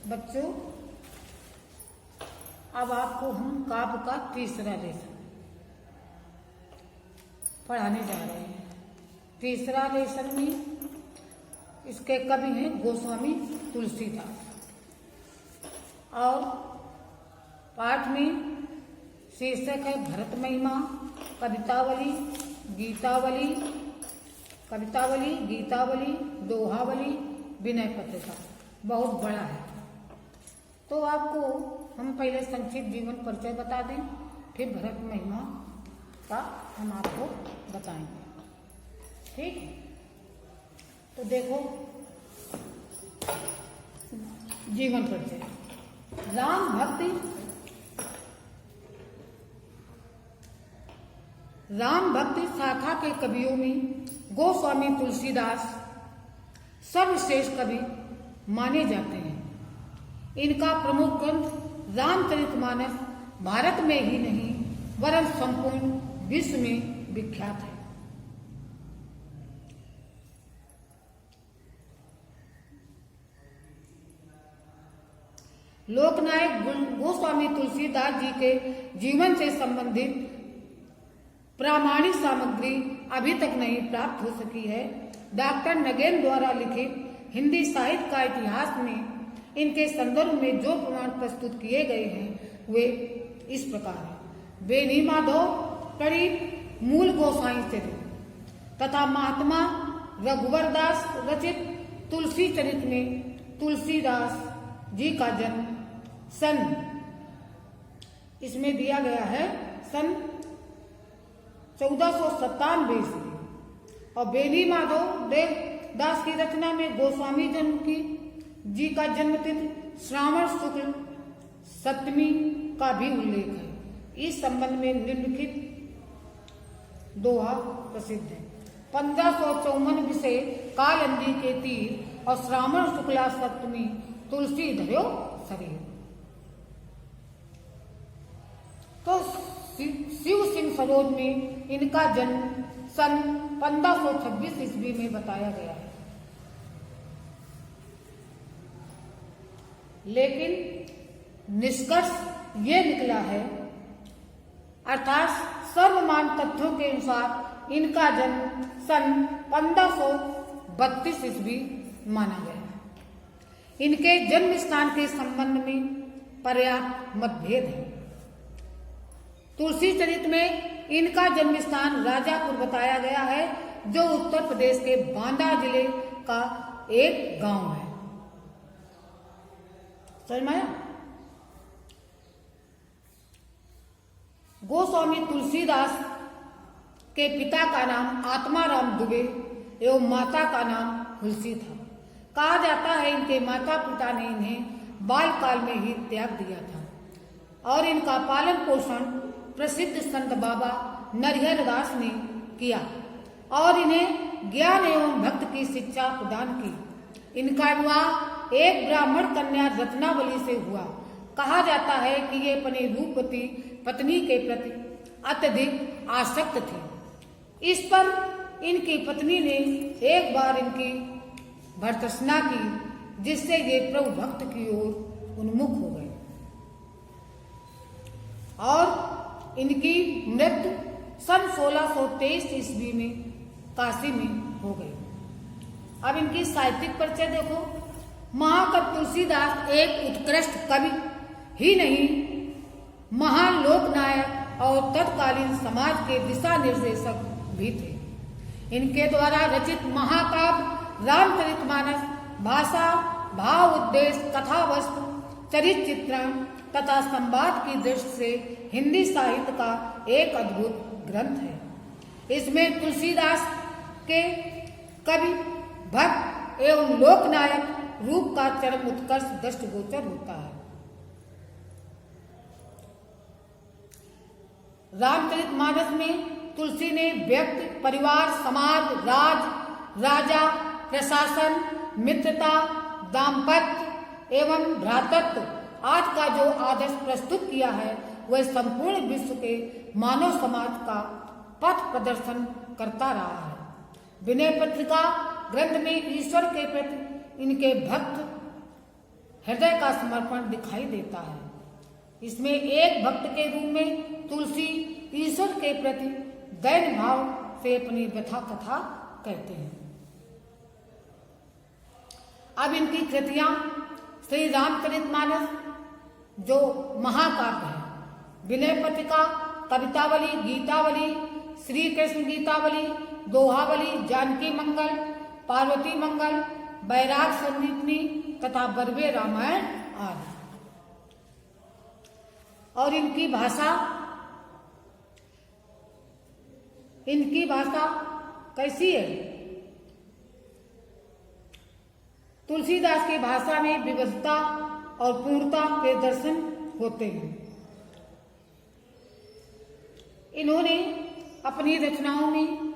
बच्चों, अब आपको हम काव्य का तीसरा लेसन पढ़ाने जा रहे हैं। तीसरा लेसन में इसके कवि हैं गोस्वामी तुलसीदास और पाठ में शीर्षक है भरत महिमा, कवितावली, गीतावली, दोहावली, विनय पत्रिका। बहुत बड़ा है, तो आपको हम पहले संक्षिप्त जीवन परिचय बता दें, फिर भरत महिमा का हम आपको बताएंगे। ठीक है, तो देखो जीवन परिचय। राम भक्ति शाखा के कवियों में गोस्वामी तुलसीदास सर्वश्रेष्ठ कवि माने जाते हैं। इनका प्रमुख ग्रंथ रामचरितमानस भारत में ही नहीं वरन संपूर्ण विश्व में विख्यात है। लोकनायक गोस्वामी तुलसीदास जी के जीवन से संबंधित प्रामाणिक सामग्री अभी तक नहीं प्राप्त हो सकी है। डॉक्टर नगेन द्वारा लिखित हिंदी साहित्य का इतिहास में इनके संदर्भ में जो प्रमाण प्रस्तुत किए गए हैं वे इस प्रकार हैं। बेनी माधव करीब मूल गोसाई चरित तथा महात्मा रघुवर दास रचित तुलसी चरित में तुलसीदास जी का जन्म सन इसमें दिया गया है सन 1497 ईस्वी और बेनी माधव देव दास की रचना में गोस्वामी जन्म की जी का जन्मतिथि श्रावण शुक्ल सप्तमी का भी उल्लेख है। इस संबंध में निम्नलिखित दोहा प्रसिद्ध है। 1554 विषय कालंदी के तीर और श्रावण शुक्ला सप्तमी तुलसी धर्यो शरीर। तो शिव सिंह सरोज में इनका जन्म सन 1526 ईस्वी में बताया गया है, लेकिन निष्कर्ष ये निकला है अर्थात सर्वमान तथ्यों के अनुसार इनका जन्म सन 1532 ईस्वी माना गया है। इनके जन्म स्थान के संबंध में पर्याप्त मतभेद है। तुलसी चरित में इनका जन्म स्थान राजापुर बताया गया है, जो उत्तर प्रदेश के बांदा जिले का एक गांव है। समझ में आया? गोस्वामी तुलसीदास के पिता का नाम आत्माराम दुबे एवं माता का नाम तुलसी था। कहा जाता है इनके माता पिता ने इन्हें बालकाल में ही त्याग दिया था और इनका पालन पोषण प्रसिद्ध संत बाबा नरिहर दास ने किया और इन्हें ज्ञान एवं भक्त की शिक्षा प्रदान की। इनका विवाह एक ब्राह्मण कन्या रत्नावली से हुआ। कहा जाता है कि ये अपने रूपवती पत्नी के प्रति अत्यधिक आसक्त थे। इस पर इनकी पत्नी ने एक बार इनकी भर्त्सना की, जिससे ये प्रभु भक्त की ओर उन्मुख हो गए और इनकी मृत्यु सन 1623 ईस्वी में काशी में हो गई। अब इनकी साहित्यिक परिचय देखो। महाकवि तुलसीदास एक उत्कृष्ट कवि ही नहीं, महान लोकनायक और तत्कालीन समाज के दिशा निर्देशक भी थे। इनके द्वारा रचित महाकाव्य रामचरितमानस भाषा, भाव, उद्देश्य, कथा वस्तु, चरित्र चित्रण तथा संवाद की दृष्टि से हिंदी साहित्य का एक अद्भुत ग्रंथ है। इसमें तुलसीदास के कवि, भक्त एवं लोकनायक रूप का चरम उत्कर्ष दृष्टिगोचर होता है। रामचरितमानस में तुलसी ने व्यक्ति, परिवार, समाज, राजा, प्रशासन, मित्रता, दाम्पत्य एवं भ्रातृत्व आज का जो आदर्श प्रस्तुत किया है वह संपूर्ण विश्व के मानव समाज का पथ प्रदर्शन करता रहा है। विनय पत्रिका ग्रंथ में ईश्वर के प्रति इनके भक्त हृदय का समर्पण दिखाई देता है। इसमें एक भक्त के रूप में तुलसी ईश्वर के प्रति दैन्य भाव से अपनी व्यथा कथा कहते हैं। अब इनकी कृतियां श्री रामचरितमानस जो महाकाव्य है, विनय पत्रिका, कवितावली, गीतावली, श्री कृष्ण गीतावली, दोहावली, जानकी मंगल, पार्वती मंगल, बैराग संदीपनी तथा बर्वे रामायण आदि। और इनकी भाषा कैसी है? तुलसीदास की भाषा में विविधता और पूर्णता के दर्शन होते हैं। इन्होंने अपनी रचनाओं में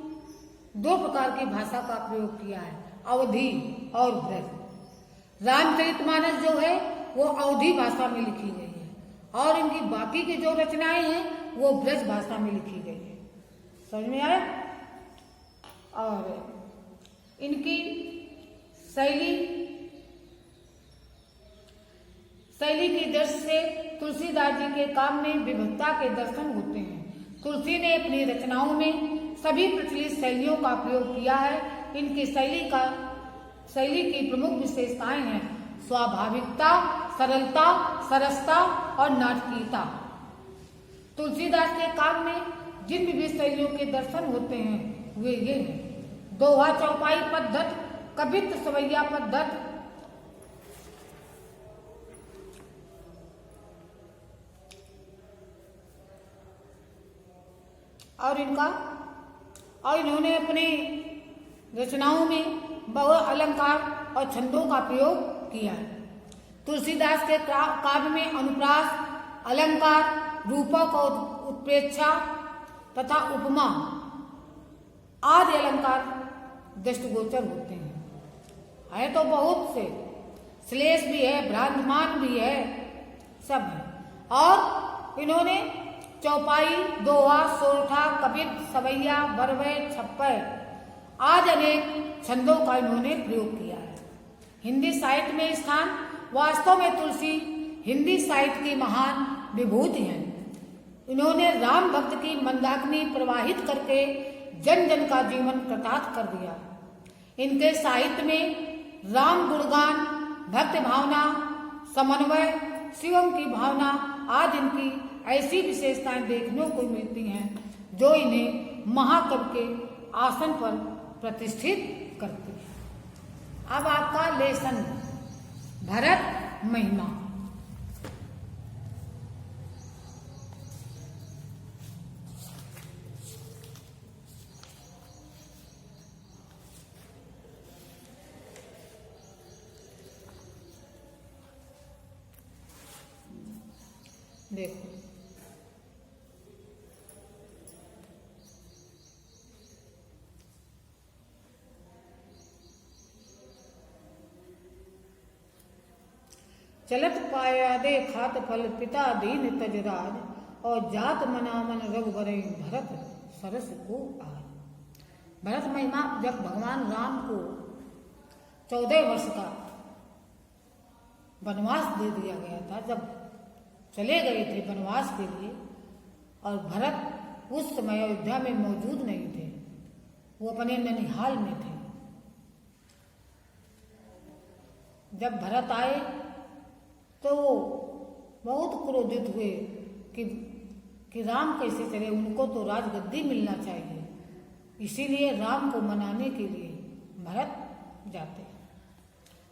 दो प्रकार की भाषा का प्रयोग किया है, अवधी और ब्रज। रामचरितमानस जो है वो अवधी भाषा में लिखी गई है और इनकी बाकी की जो रचनाएं हैं वो ब्रज भाषा में लिखी गई है। समझ में आया? और इनकी शैली की दृष्टि से तुलसीदास जी के काम में विविधता के दर्शन होते हैं। तुलसी ने अपनी रचनाओं में सभी प्रचलित शैलियों का प्रयोग किया है। इनकी शैली की प्रमुख विशेषताएं हैं स्वाभाविकता, सरलता, सरसता और नाटकीयता। तुलसीदास के काम में जिन विविध शैलियों के दर्शन होते हैं वे ये हैं: दोहा चौपाई पद्धत, कवित्व सवैया पद्धत, और इन्होंने अपने रचनाओं में बहु अलंकार और छंदों का प्रयोग किया है। तुलसीदास के काव्य में अनुप्रास, अलंकार, रूपक और उत्प्रेक्षा तथा उपमा आदि अलंकार दृष्टिगोचर होते हैं। है तो बहुत से, श्लेष भी है, भ्रांतमान भी है, सब है। और इन्होंने चौपाई, दोहा, सोरठा, कवित्व, सवैया, बरवे, छप्पर आदि अनेक छंदों का इन्होंने प्रयोग किया है। हिंदी साहित्य में स्थान, वास्तव में तुलसी हिंदी साहित्य की महान विभूति हैं। इन्होंने राम भक्त की मंदाकिनी प्रवाहित करके जन जन का जीवन कृतार्थ कर दिया। इनके साहित्य में राम गुणगान, भक्त भावना, समन्वय, शिवम की भावना आदि इनकी ऐसी विशेषताएं देखने को मिलती हैं जो इन्हें महाकवि के आसन पर प्रतिष्ठित करती है। अब आपका लेसन भरत महिमा। देखो, चलत पाया दे खात फल पिता दीन तजराज, और जात मना मन रघुबर भरत सरस को आज। भरत महिमा, जब भगवान राम को 14 वर्ष का वनवास दे दिया गया था, जब चले गए थे वनवास के लिए, और भरत उस समय अयोध्या में मौजूद नहीं थे, वो अपने ननिहाल में थे। जब भरत आए तो वो बहुत क्रोधित हुए कि राम कैसे चले, उनको तो राजगद्दी मिलना चाहिए। इसीलिए राम को मनाने के लिए भरत जाते।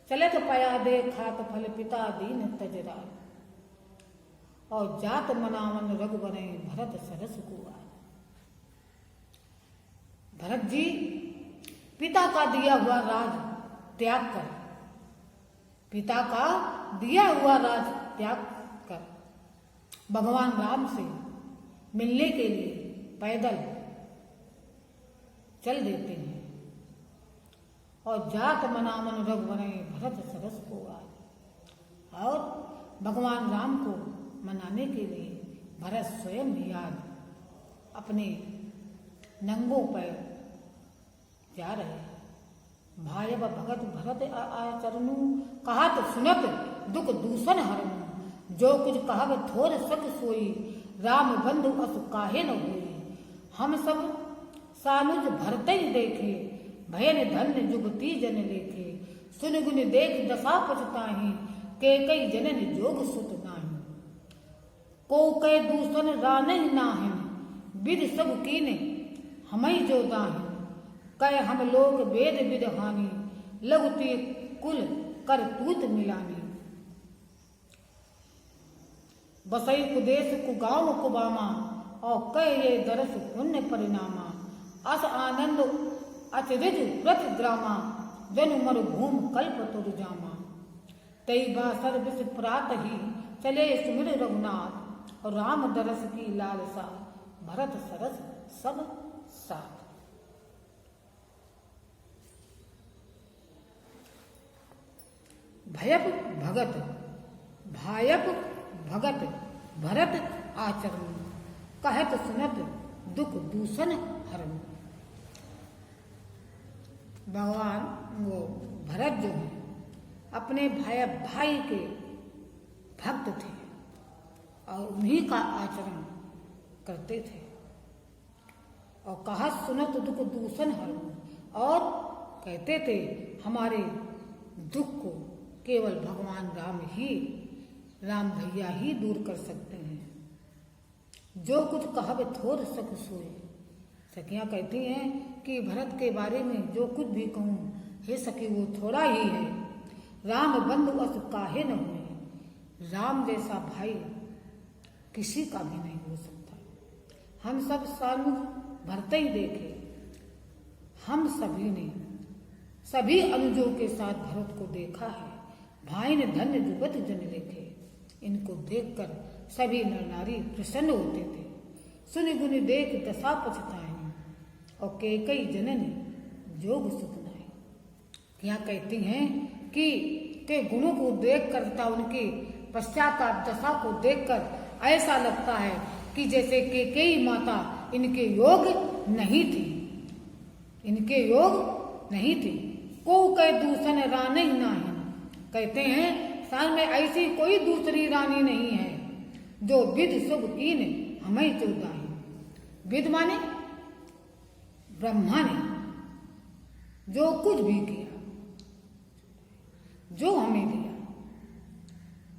चले तो पया दे खात फल पिता दीन तजरा, और जात मनावन रघुबर भरत सरस कुआ। भरत जी पिता का दिया हुआ राज त्याग कर, पिता का दिया हुआ राज त्याग कर भगवान राम से मिलने के लिए पैदल चल देते हैं, और जात मनामन रघुबर भरत सरस को आज। और भगवान राम को मनाने के लिए भरत स्वयं भी आज अपने नंगों पर जा रहे हैं। भाई भगत भरत आचरणु कहा तो सुनत दुख दूषण हरनु। जो कुछ कहब थोर सक सोई, राम बंधु अस काहे न होई। हम सब सानुज भरते देखे, भयन धन्य जुगती जन लेखे। सुन गुन देख दशा पछताही, के कई जनन जोग सुत नाही। को कै दूषण रानहि नाहिन, विद सब कीने हमई जो दाहिन। कह हम लोग वेद विदहानी, लगती कुल कर तूत मिलानी। बसई कुदेश कुगांव कुबामा, और कह ये दरस पुण्य परिणामा। अस आनंद अचरिज व्रत ग्रामा, जनु मरु भूम कल्प तुर जामा। तई बासर विष प्रात ही, चले सुमिर रघुनाथ। और राम दरस की लालसा, भरत सरस सब साथ। भयप भगत, भायप भगत, भरत आचरण। कहत सुनत दुख दूषण हरन। भगवान वो भरत जो है अपने भाई के भक्त थे और उन्हीं का आचरण करते थे। और कहत सुनत दुख दूषण हरन, और कहते थे हमारे दुख को केवल भगवान राम भैया ही दूर कर सकते हैं। जो कुछ कहब थोर सक सोए। सखियां कहती हैं कि भरत के बारे में जो कुछ भी कहूँ हे सखी वो थोड़ा ही है। राम बंधु अस काहे न हुए। राम जैसा भाई किसी का भी नहीं हो सकता। हम सब सानु भरते ही देखे, हम सभी ने सभी अनुजों के साथ भरत को देखा है। भाई ने धन्य जुगत जन देखे। इनको देखकर सभी नर नारी प्रसन्न होते थे। सुनि गुनि देख दशा पछताए, और कई जननी जोग सुखनाए। यहाँ कहती हैं कि के गुणों को देखकर तथा उनके पश्चाताप दशा को देखकर ऐसा लगता है कि जैसे कई माता इनके योग नहीं थी, इनके योग नहीं थी। को कह दूषण रानी नाही। कहते हैं साल में ऐसी कोई दूसरी रानी नहीं है जो विद शुभ कीन हमें चौदाही। विद माने ब्रह्मा ने जो कुछ भी किया, जो हमें दिया,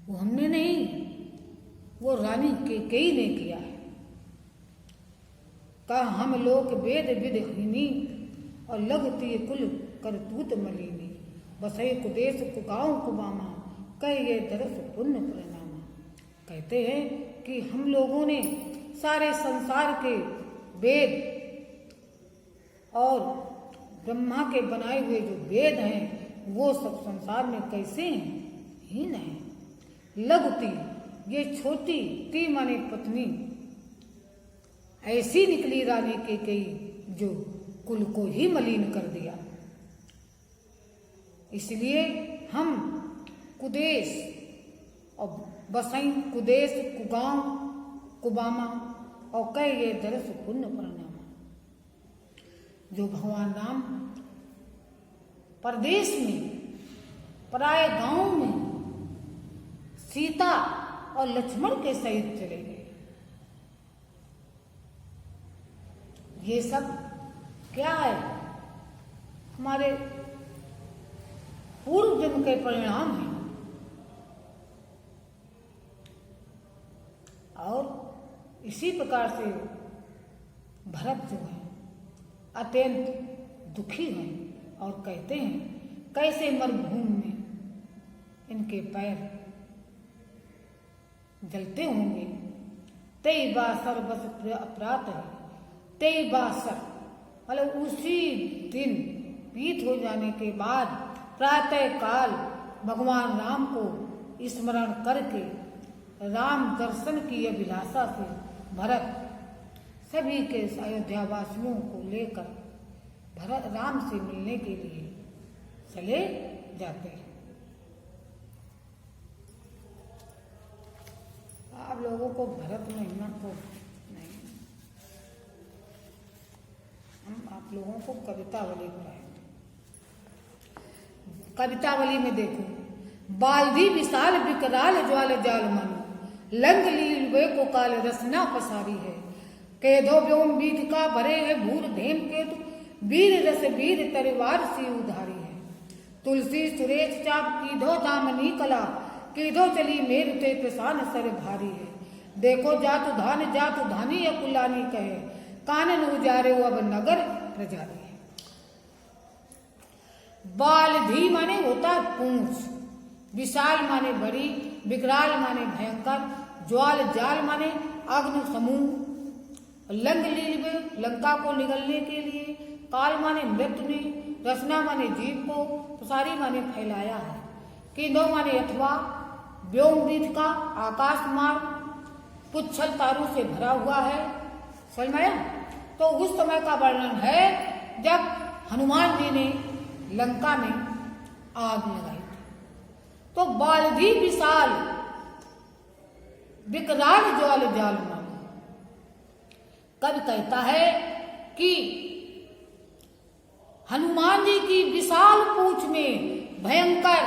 वो हमने नहीं, वो रानी कई ने किया है। कहा हम लोग वेद विदहीनी, और लगती कुल करतूत मलिनी। बसई कुदेश कुगांव कुबामा, कह ये दरस पुण्य परिणामा। कहते हैं कि हम लोगों ने सारे संसार के वेद और ब्रह्मा के बनाए हुए जो वेद हैं वो सब संसार में कैसे हैं? हीन है। लगती ये छोटी ती माने पत्नी ऐसी निकली रानी के कई जो कुल को ही मलिन कर दिया। इसलिए हम कुदेश और बसई कुदेश कुगांव कुबामा, और कह ये दरस पुण्य परिणामा। जो भगवान राम परदेश में पराए गांव में सीता और लक्ष्मण के सहित चले गए, ये सब क्या है? हमारे पूर्व जन्म के परिणाम हैं। और इसी प्रकार से भरत जो है अत्यंत दुखी हैं और कहते हैं कैसे मरुभूमि में इनके पैर जलते होंगे। तेई बासर बस अपराध है। तेई बासर मतलब उसी दिन बीत हो जाने के बाद प्रातः काल भगवान राम को स्मरण करके राम दर्शन की अभिलाषा से भरत सभी के अयोध्या वासियों को लेकर भरत राम से मिलने के लिए चले जाते हैं। आप लोगों को भरत महिमा को नहीं, हम आप लोगों को कवितावली पढ़ाएंगे। कवितावली में देखो, बाल्दी विशाल विकराल ज्वाल जाल मन, लंग लील वे को काल रसना पसारी है। केधो व्योम बीज का भरे है भूर धेम केतु, वीर रस वीर तलवार सी उधारी है। तुलसी सुरेश चाप कीधो दामनी कला, कीधो चली मेरु ते प्रसान सर भारी है। देखो जातु धानी अकुलानी कहे, कानन उजारे अब नगर प्रजारी है। बालधी माने होता है पूंछ, विशाल माने बड़ी, विकराल माने भयंकर, ज्वाल जाल माने अग्नि समूह, लंग लील में लंका को निगलने के लिए, काल माने मृत्यु ने, रचना माने जीव को, प्रसारी माने फैलाया है। किंधो माने अथवा, व्योमदीप का आकाश मार्ग पुच्छल तारों से भरा हुआ है। समझ में आया? तो उस समय का वर्णन है जब हनुमान जी ने लंका में आग लगाई थी। तो बालधी विशाल विकराल ज्वाल जाल मन, कवि कहता है कि हनुमान जी की विशाल पूंछ में भयंकर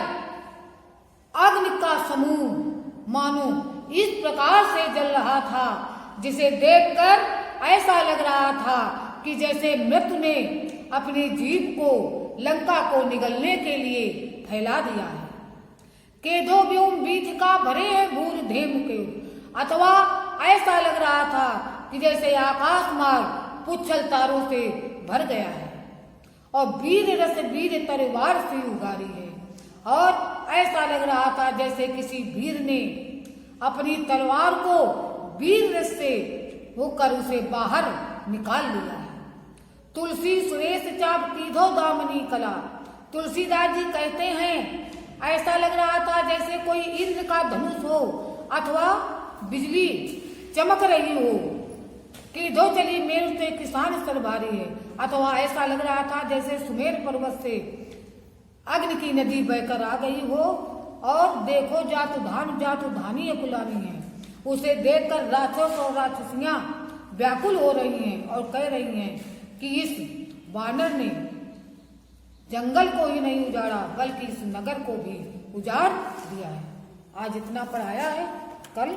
अग्नि का समूह मानो इस प्रकार से जल रहा था, जिसे देखकर ऐसा लग रहा था कि जैसे मृत्यु ने अपने जीव को लंका को निगलने के लिए फैला दिया है। केधो व्योम बीज का भरे है भूर धेम के, अथवा ऐसा लग रहा था कि जैसे आकाश मार्ग पुच्छल तारों से भर गया है, और वीर रस वीर तलवार से उगारी है। और ऐसा लग रहा था जैसे किसी वीर ने अपनी तलवार को वीर रस से होकर उसे बाहर निकाल लिया है। तुलसी सुरेश चाप कीधो दामनी कला, तुलसीदास जी कहते हैं ऐसा लग रहा था जैसे कोई इंद्र का धनुष हो अथवा बिजली चमक रही हो। कीधो चली मेरु ते किसान सरभारी है, अथवा ऐसा लग रहा था जैसे सुमेर पर्वत से अग्नि की नदी बहकर आ गई हो। और देखो जातु धानी अकुलानी है, उसे देखकर राक्षस और राक्षसियां व्याकुल हो रही हैं और कह रही हैं कि इस वानर ने जंगल को ही नहीं उजाड़ा बल्कि इस नगर को भी उजाड़ दिया है। आज इतना पढ़ाया है, कल